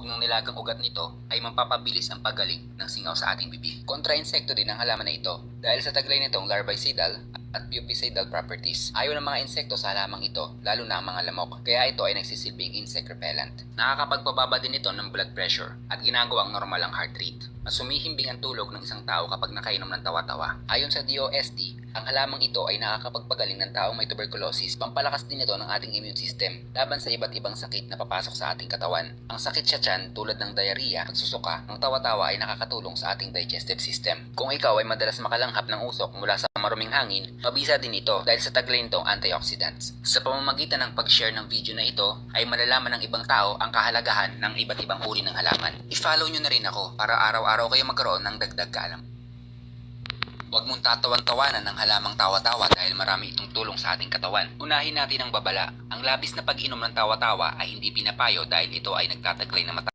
sahog ng nilagang ugat nito ay mapapabilis ang paggaling ng singaw sa ating bibig. Kontra-insekto din ang halaman na ito dahil sa taglay nitong larvicidal at pupicidal properties. Ayaw ng mga insekto sa halamang ito, lalo na ang mga lamok, kaya ito ay nagsisilbing insect repellent. Nakakapagpababa din ito ng blood pressure at ginagawang normal ang heart rate. Mas sumihimbing ang tulog ng isang tao kapag nakainom ng tawa-tawa. Ayon sa DOST, ang halamang ito ay nakakapagpagaling ng taong may tuberculosis. Pampalakas din ito ng ating immune system laban sa iba't ibang sakit na papasok sa ating katawan. Ang sakit sa tiyan tulad ng diarrhea at susuka, ang tawa-tawa ay nakakatulong sa ating digestive system. Kung ikaw ay madalas makalanghap ng usok mula sa maruming hangin, mabisa din ito dahil sa taglay nitong antioxidants. Sa pamamagitan ng pag-share ng video na ito, ay malalaman ng ibang tao ang kahalagahan ng iba't ibang uri ng halaman. I-follow nyo na rin ako para araw-araw kayo magkaroon ng dagdag kaalam. Huwag mong tatawan-tawanan ng halamang tawa-tawa dahil marami itong tulong sa ating katawan. Unahin natin ang babala. Ang labis na pag-inom ng tawa-tawa ay hindi pinapayo dahil ito ay nagtataglay ng